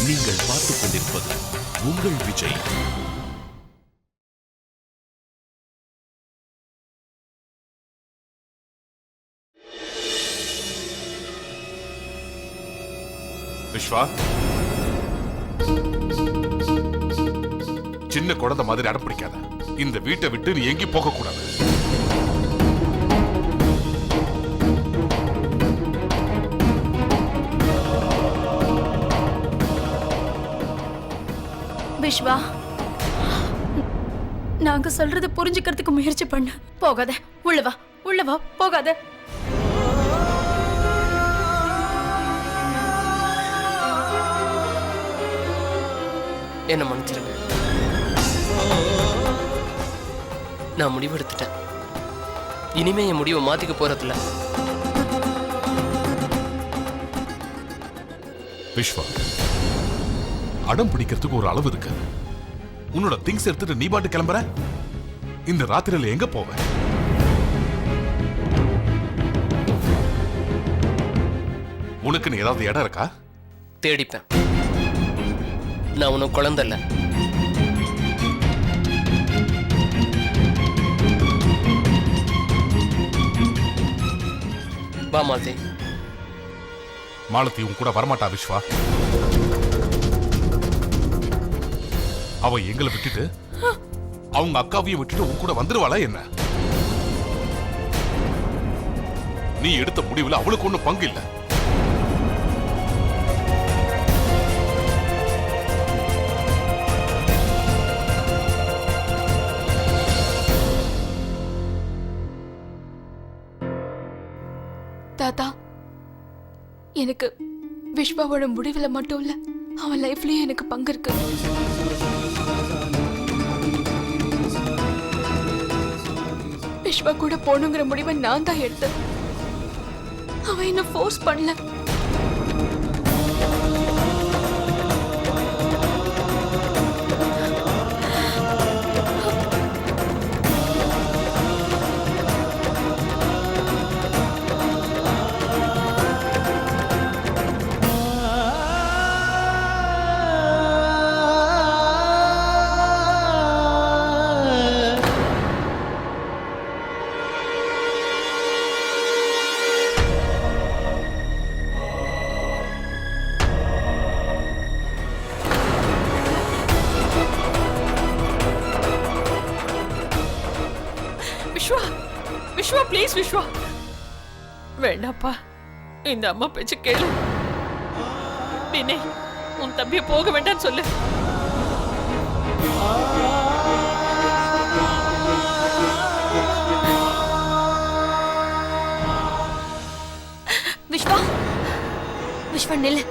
நீங்கள் பார்த்துக் கொண்டிருப்பது உங்கள் விஜய். விஸ்வா, சின்ன குழந்தை மாதிரி அடம் பிடிக்காத. இந்த வீட்டை விட்டு நீ எங்கி போக கூடாது. விஸ்வா, நாங்க சொல்றத புரிஞ்சுக்கிறதுக்கு முயற்சி பண்ண. போகாத, உள்ளவா உள்ளவா, போகாத. என்ன மன்னிச்சிருங்க. நான் முடிவெடுத்துட்டேன். இனிமே என் முடிவை மாத்திக்க போறதில்ல. விஸ்வா, அடம் பிடிக்கிறதுக்கு ஒரு அளவு இருக்கு. உன்னோட திங்ஸ் எடுத்துட்டு நீ பாட்டு கிளம்புற. இந்த ராத்திரியில எங்க போவ? உனக்குன்னு ஏதாவது இடம் இருக்கா? தேடிப்பேன். நான் உனக்கு குழந்தை இல்ல. வா மாலதி. மாலதி உன் கூட வரமாட்டா விஸ்வா. அவ எங்களை விட்டுட்டு அவங்க அக்காவையும் விட்டுட்டு உன் கூட வந்துருவாளா என்ன? நீ எடுத்த முடிவுல அவளுக்கு ஒண்ணும் பங்கு இல்ல. தாத்தா, எனக்கு விஸ்வாவோட முடிவுல மட்டும் இல்ல, அவன் லைஃப்லயும் எனக்கு பங்கு இருக்கு. விஸ்வா கூட போகணுங்கிற முடிவை நான் தான் எடுத்தேன். அவன் என்ன ஃபோர்ஸ் பண்ணல. விஸ்வா, விஸ்வா ப்ளீஸ் விஸ்வா, வேண்டாப்பா. இந்த அம்மா பேச்சு கேளு. நீ உன் தம்பிய போக வேண்டாம்னு சொல்லு. விஸ்வா, விஸ்வா நில்லு.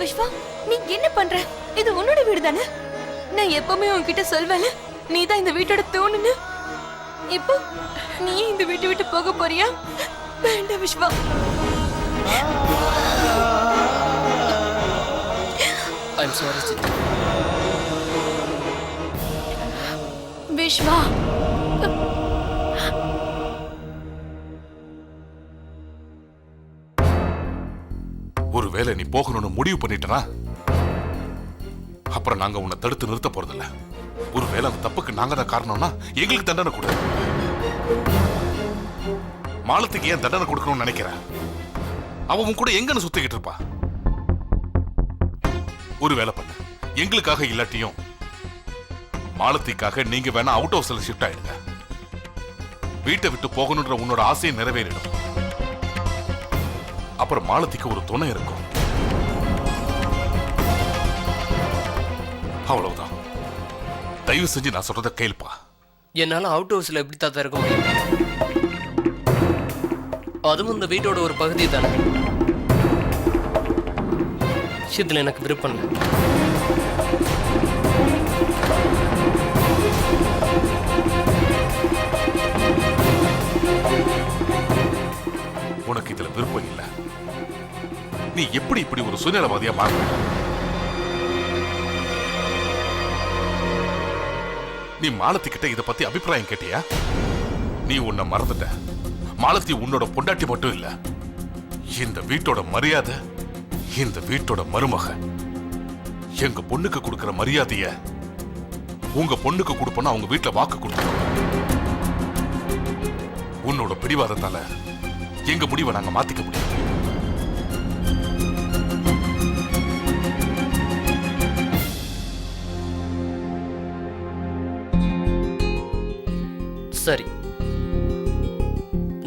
விஸ்வா, நீ என்ன பண்ற? இது உன்னோட வீடு தானே? நான் எப்பவுமே உன்கிட்ட சொல்வேல, நீ தான் இந்த வீட்டோட தூணுன்னு. இப்போ நீ இந்த வீட்டை விட்டு போக போறியா? வேண்டாம் விஸ்வா. I'm sorry, சித்தி. விஸ்வா, ஒருவேளை நீ போகணும்னு முடிவு பண்ணிட்டனா, அப்புறம் நாங்க உன்னை தடுத்து நிறுத்த போறதில்ல. ஒருவேளை அந்த தப்புக்கு நாங்க தான் காரணம்னா எங்களுக்கு தண்டனை கொடு. மாலத்துக்கு ஏன் தண்டனை கொடுக்கணும்னு நினைக்கிற? அவன் கூட எங்கன்னு சுத்திக்கிட்டு இருப்பா. ஒரு வேலை பண்ண, எங்களுக்காக இல்லாட்டியும் மாலத்திக்காக நீங்க வேணா அவுட் ஹவுஸ்ல ஷிஃப்ட் ஆயிடுங்க. வீட்டை விட்டு போகணுன்ற உன்னோட ஆசையை நிறைவேறிடும். அப்புறம் மாலத்திக்கு ஒரு துணை இருக்கும். அவ்வளவுதான். தயவு செஞ்சு நான் சொல்றத கேள்ப்பா. என்னால அவுட் ஹவுஸ்ல எப்படி தாத்தா இருக்க முடியும்? அதுவும் இந்த வீட்டோட ஒரு பகுதி தானே. இதுல எனக்கு விருப்பம் இல்லை. உனக்கு இதுல விருப்பம் இல்ல. நீ எப்படி இப்படி ஒரு சுயநலவாதியா மாறுற? நீ மாலத்தி கிட்ட இத பத்தி அபிப்பிராயம் கேட்டியா? நீ உன்னை மறந்துட்ட. மாலத்தி உன்னோட பொண்டாட்டி மட்டும் இல்ல, இந்த வீட்டோட மரியாதை, இந்த வீட்டோட மருமக. எங்க பொண்ணுக்கு கொடுக்கிற மரியாதைய உங்க பொண்ணுக்கு கொடுப்போன்னு அவங்க வீட்டுல வாக்கு கொடுத்தோம். உன்னோட பிடிவாதத்தால எங்க முடிவை நாங்க மாத்திக்க முடியும். சரி,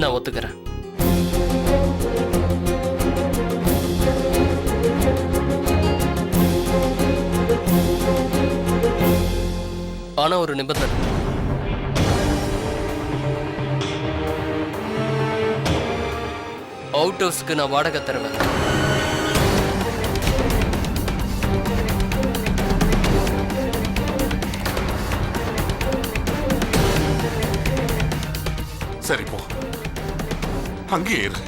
நான் ஒத்துக்கிறேன். ஆனா ஒரு நிபந்தனை. அவுட் ஹவுஸ்க்கு நான் வாடகை தருவேன். சரி போ, அங்கேயே இரு,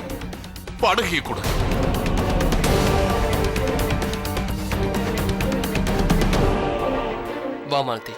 வாடகையை கொடு. வா மாலதி.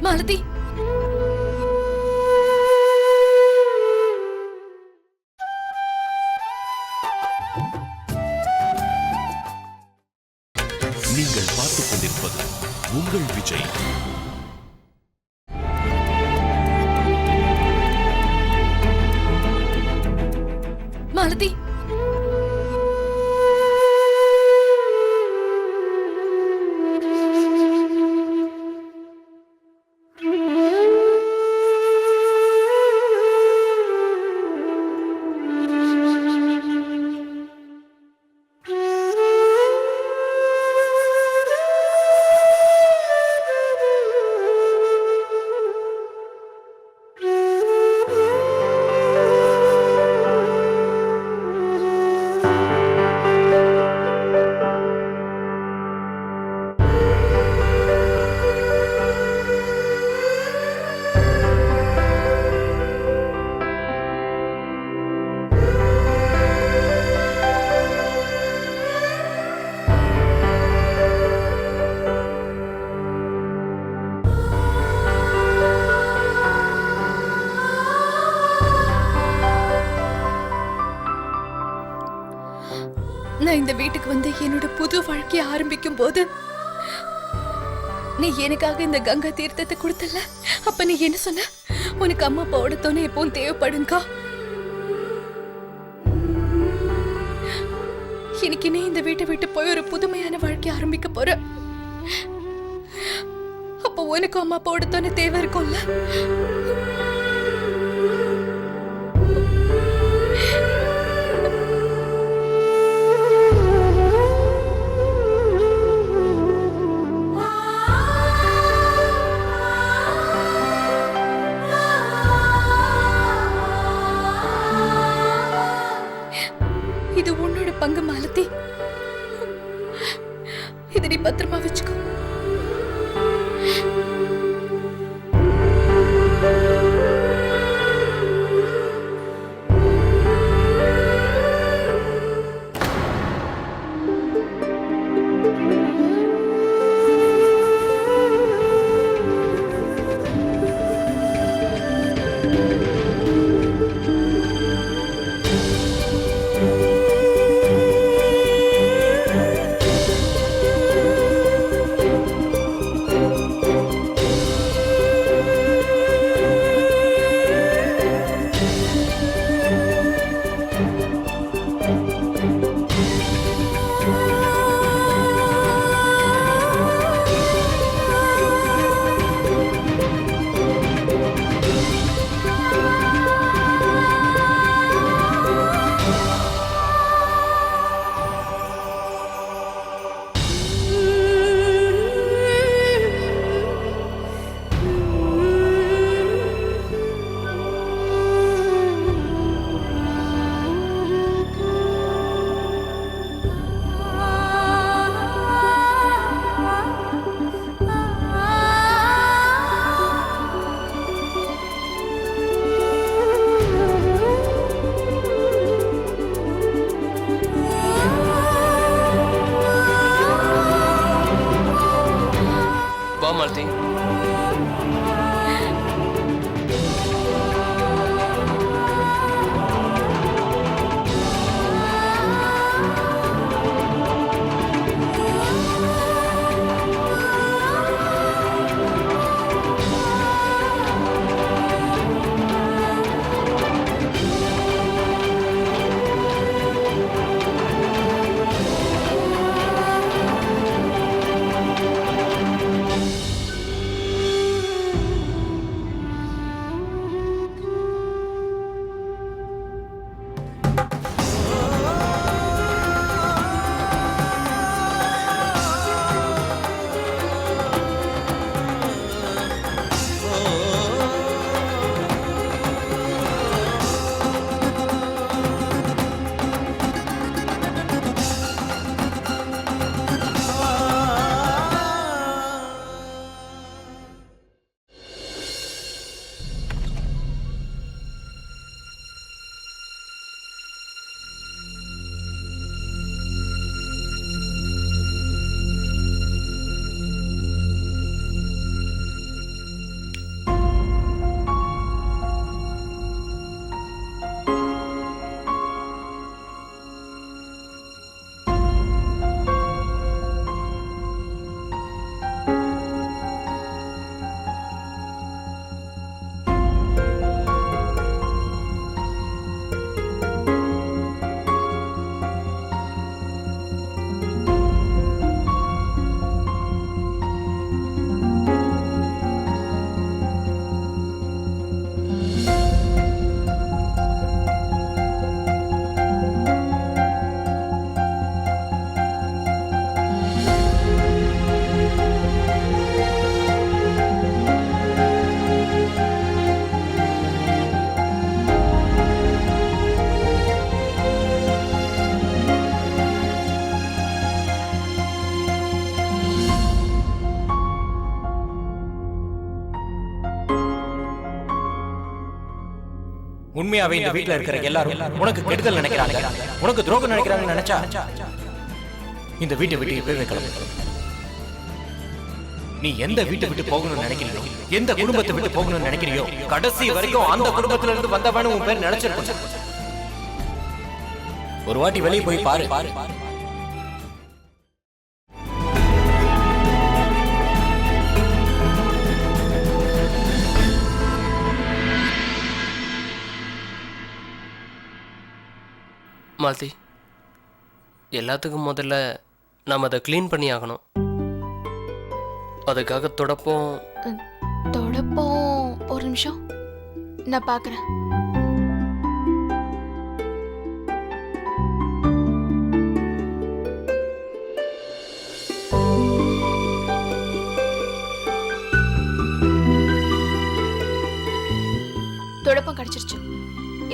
மாலதி, நீங்கள் பார்த்துக் கொண்டிருப்பது உங்கள் விஜய். மாலதி, நான் இந்த வீட்டுக்கு வந்து என்னோட புது வாழ்க்கையை ஆரம்பிக்கும் போது நீ எனக்காக இந்த கங்கா தீர்த்தத்தை கொடுத்தல. அப்ப நீ என்ன சொன்ன? உனக்கு அம்மா அப்பாவோட துணை எப்பவும் தேவைப்படுங்கா. இன்னைக்கு நீ இந்த வீட்டை விட்டு போய் ஒரு புதுமையான வாழ்க்கையை ஆரம்பிக்க போற. அப்போ உனக்கு அம்மா அப்பாவோட துணை தேவை இருக்கும்ல. இது உன்னோட பங்கு மாலதி. இதை நீ பத்திரமா வச்சுக்கோ. உண்மையாவே இந்த வீட்டுல இருக்கிற எல்லாரும் உனக்கு கெடுதல் நினைக்கிறாங்க, உனக்கு துரோகம் நினைக்கிறாங்கன்னு நினைச்சா இந்த வீட்டை விட்டு எப்பவே கிளம்பு. நீ எந்த வீட்டை விட்டு போகணும்னு நினைக்கிறியோ, எந்த குடும்பத்தை விட்டு போகணும்னு நினைக்கிறியோ, கடைசி வரைக்கும் அந்த குடும்பத்துல இருந்து வந்தவனு உன் பேர் நினைச்சிருக்க. ஒரு வாட்டி வெளியே போய் பாரு. மாலதி, எல்லாத்துக்கும் முதல்ல நாம் அதை க்ளீன் பண்ணி ஆகணும். அதுக்காக தொடப்போம் ஒரு நிமிஷம் நான் பார்க்குறேன். தொடப்பம் கிடைச்சிருச்சு.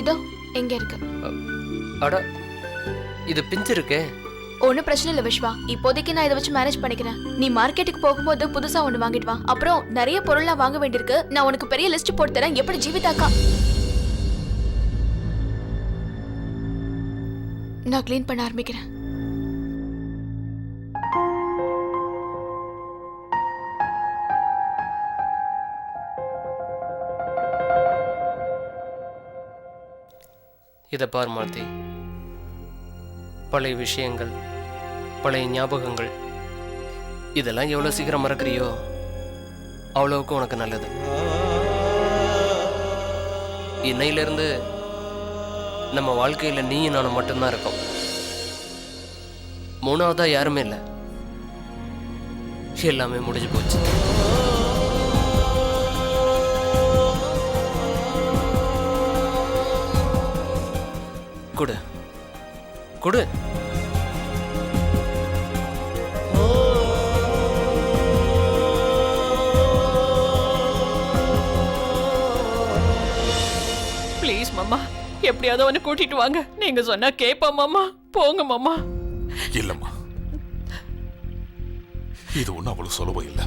இதோ எங்க இருக்கு. அட, இது பிஞ்சிருக்கே. ஒன்னும் பிரச்சனை இல்ல விஸ்வா, இப்போதைக்கு நான் இதை வச்சு மேனேஜ் பண்ணிக்கிறேன். நீ மார்க்கெட்டுக்கு போகும்போது புதுசா ஒண்ணு வாங்கிட்டு வா. அப்புறம் நிறைய பொருள்லாம் வாங்க வேண்டியிருக்கு. நான் உனக்கு பெரிய லிஸ்ட் போட்டு தரேன். எப்படி ஜீவிதாக்கா? நான் க்ளீன் பண்ண ஆரம்பிக்கிறேன். இதை பார் மாலதி, பழைய விஷயங்கள், பழைய ஞாபகங்கள், இதெல்லாம் எவ்வளோ சீக்கிரம் மறக்கிறியோ அவ்வளோவுக்கு உனக்கு நல்லது. இன்னையிலிருந்து நம்ம வாழ்க்கையில் நீயும் நானும் மட்டும்தான் இருக்கோம். மூணாவதா யாருமே இல்லை. எல்லாமே முடிஞ்சு போச்சு. கொடு கொடு. ப்ளீஸ் மாமா, எப்படியாவது அவனை கூட்டிட்டு வாங்க. நீங்க சொன்னா கேப்பா மாமா. போங்க மாமா. இல்லம்மா, இது ஒண்ணு அவ்வளவு சுலபம் இல்ல.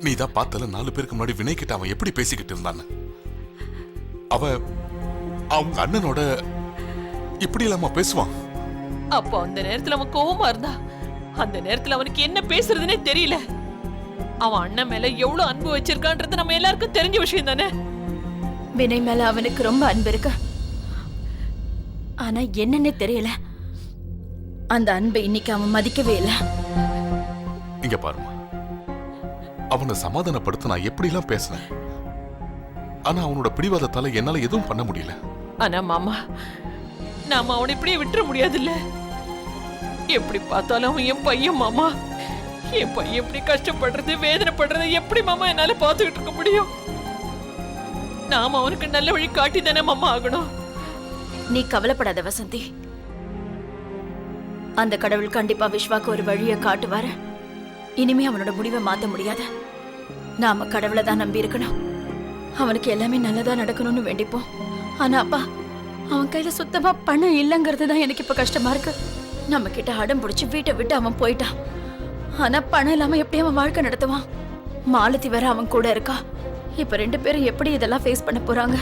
நீதான் பார்த்தல 4 பேருக்கு முன்னாடி வினய் கிட்ட அவன் எப்படி பேசிக்கிட்டு இருந்தான்னு. அவங்க அண்ணனோட இப்படி இல்லாம பேசுவான். அப்போ அந்த நேரத்துல அவன் கோவமா இருந்தா, அந்த நேரத்துல அவனுக்கு என்ன பேசுறதுன்னே தெரியல. அவன் அண்ணன் மேல எவ்வளவு அன்பு வச்சிருக்கான்றது நம்ம எல்லாருக்கும் தெரிஞ்ச விஷயம் தானே. வினய் மேல அவனுக்கு ரொம்ப அன்பு இருக்கு. ஆனா என்னன்னே தெரியல, அந்த அன்பை இன்னைக்கு அவன் மதிக்கவே இல்லை. இங்க பாருமா, அவனை சமாதானப்படுத்த நான் எப்படி எல்லாம் பேசினேன். ஆனா அவனோட பிடிவாதத்தால என்னால எதுவும் பண்ண முடியல. ஆனா மாமா, நாம அவனை இப்படியே விட்டுற முடியாதுல்ல. எப்படி பார்த்தாலும் அவன் என் பையன் மாமா. என் பையன் எப்படி கஷ்டப்படுறது, வேதனைப்படுறது எப்படி மாமா என்னால பார்த்துக்கிட்டு இருக்க முடியும்? நாம அவனுக்கு நல்ல வழி காட்டி தானே மாமா ஆகணும். நீ கவலைப்படாத வசந்தி, அந்த கடவுள் கண்டிப்பா விஸ்வாக்கு ஒரு வழியை காட்டுவாரு. இனிமே அவனோட முடிவை மாத்த முடியாது. நாம கடவுளை தான் நம்பி இருக்கணும். அவனுக்கு எல்லாமே நல்லதா நடக்கணும்னு வேண்டிப்போம். ஆனா அப்பா, அவன் கையில சுத்தமா பணம் இல்லைங்கிறது தான் எனக்கு இப்ப கஷ்டமா இருக்கு. நம்ம கிட்ட அடம் பிடிச்சி வீட்டை விட்டு அவன் போயிட்டான். ஆனா பணம் இல்லாம எப்படி அவன் வாழ்க்கை நடத்துவான்? மாலதி வேற அவன் கூட இருக்கா. இப்ப 2 பேரும் எப்படி இதெல்லாம் ஃபேஸ் பண்ண போறாங்க?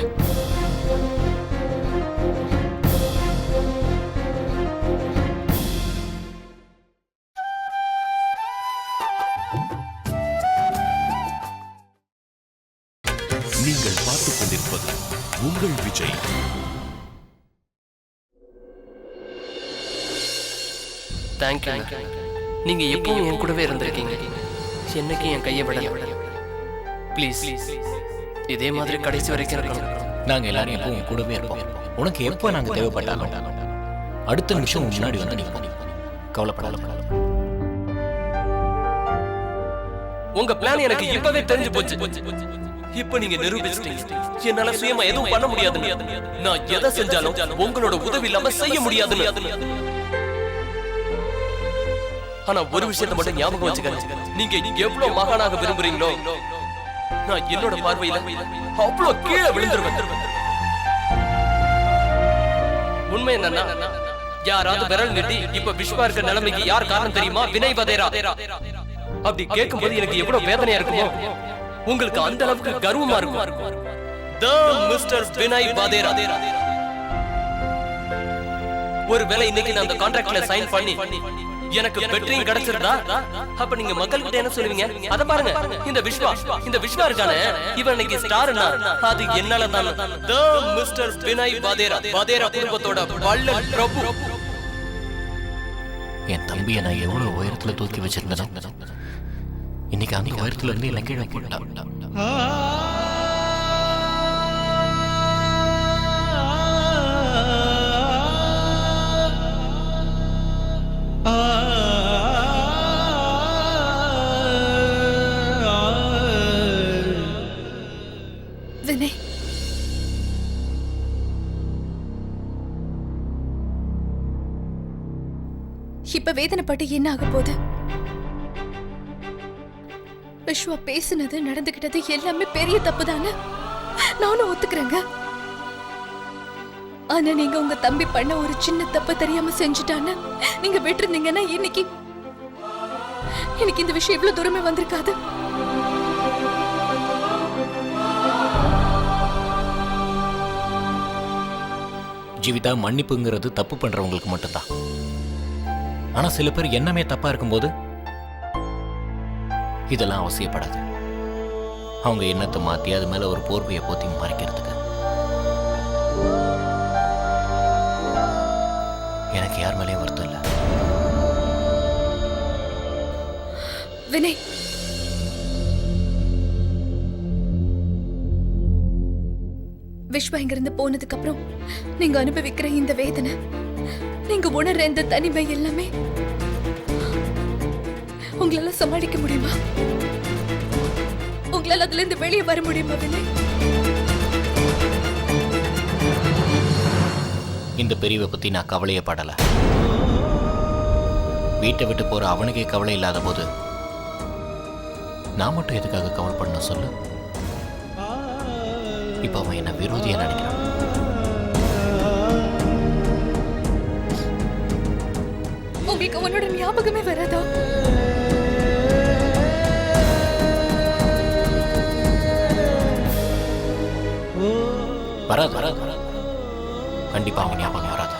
நீங்கள் பார்த்துக் கொண்டிருப்பது உங்கள் விஜய். தேங்க்யூ. நீங்க எப்பவும் என் கூடவே இருந்திருக்கீங்க. என்னைக்கு என் கையை விடல. ப்ளீஸ் இதே மாதிரி கடைசி வரைக்கும் இருக்கணும். நாங்க எல்லாரும் எப்பவும் உன் கூடவே இருப்போம். உனக்கு எப்போ நாங்க தேவைப்பட்டாலும் அடுத்த நிமிஷம் முன்னாடி வந்து நிற்போம். கவலைப்படாத. உங்க பிளான் எனக்கு இப்பவே தெரிஞ்சு போச்சு. இப்ப நீங்க நிரூபிச்சிட்டீங்க. என்னால சுயமா எதுவும் பண்ண முடியாது. நான் எதை செஞ்சாலும் உங்களோட உதவி இல்லாம செய்ய முடியாது. ஆனா ஒரு விஷயத்தை மட்டும் ஞாபகம் வச்சுக்கங்க. நீங்க எவ்வளவு மகானாக விரும்புறீங்களோ, நான் என்னோட பார்வையில அவ்வளவு கீழே விழுந்துருவேன். உண்மை என்னன்னா, யாராவது விரல் நீட்டி இப்ப விஸ்வா இருக்க நிலைமைக்கு யார் காரணம் தெரியுமா? வினய் வதேரா. அப்படி கேட்கும்போது எனக்கு எவ்வளவு வேதனையா இருக்குமோ, உங்களுக்கு அந்த அளவுக்கு கர்வமா இருக்கும். த மிஸ்டர் வினய் வாதேரா. ஒருவேளை இன்னைக்கு நான் அந்த கான்ட்ராக்ட்ல சைன் பண்ணி எனக்கு வெற்றியும் கிடைச்சிருந்தா அப்ப நீங்க மக்கள் கிட்ட என்ன சொல்லுவீங்க? அத பாருங்க, இந்த விஸ்வா இருக்கானே, இவன் இன்னைக்கு ஸ்டார்னா அது என்னால தான். த மிஸ்டர் வினய் வாதேரா குடும்பத்தோட வள்ளல் பிரபு. என் தம்பியை நான் எவ்வளவு உயரத்துல தூக்கி வச்சிருந்தேன், இன்னைக்கு அந்த உயரத்துல இருந்து என்ன கீழே போட்டான். வினய், இப்ப வேதனைப்பட்டு என்ன ஆக போகுது? விஸ்வா பேசுனது நடந்துகிட்டது எல்லாமே பெரிய தப்பு தானே, நானும் ஒத்துக்கிறேங்க. ஆனா நீங்க உங்க தம்பி பண்ண ஒரு சின்ன தப்பு தெரியாம செஞ்சுட்டான்னு நீங்க விட்டுருந்தீங்கன்னா இன்னைக்கு இந்த விஷயம் இவ்வளவு தூரமே வந்திருக்காது. ஜீவிதா, மன்னிப்புங்கிறது தப்பு பண்றவங்களுக்கு மட்டும்தான். ஆனா சில பேர் எண்ணமே தப்பா இருக்கும்போது இதெல்லாம் அவசியப்படாது. அவங்க எண்ணத்தை மாத்தி அது மேல ஒரு போர்வையை போத்தி மறைக்கிறதுக்கு. எனக்கு யார் மேலேயும் வருத்தம் இல்லை. வினய், விஸ்வா இங்கிருந்து போனதுக்கு அப்புறம் நீங்க அனுபவிக்கிற இந்த வேதனை, நீங்க உணர்ற இந்த தனிமை எல்லாமே உங்களால சமாளிக்க முடியுமா? உங்களால அதுல இருந்து வெளியே வர முடியுமா வினய்? இந்த பிரிவை பத்தி நான் கவலையே படல. வீட்டை விட்டு போற அவனுக்கே கவலை இல்லாத போது நான் மட்டும் எதுக்காக கவலைப்படணும் சொல்லு? இப்ப அவன் என்ன விரோதியா நினைக்கிறான். உங்களுக்கு உன்னோட ஞாபகமே வராதா? வராது. கண்டிப்பா அவன் ஞாபகம் வராது.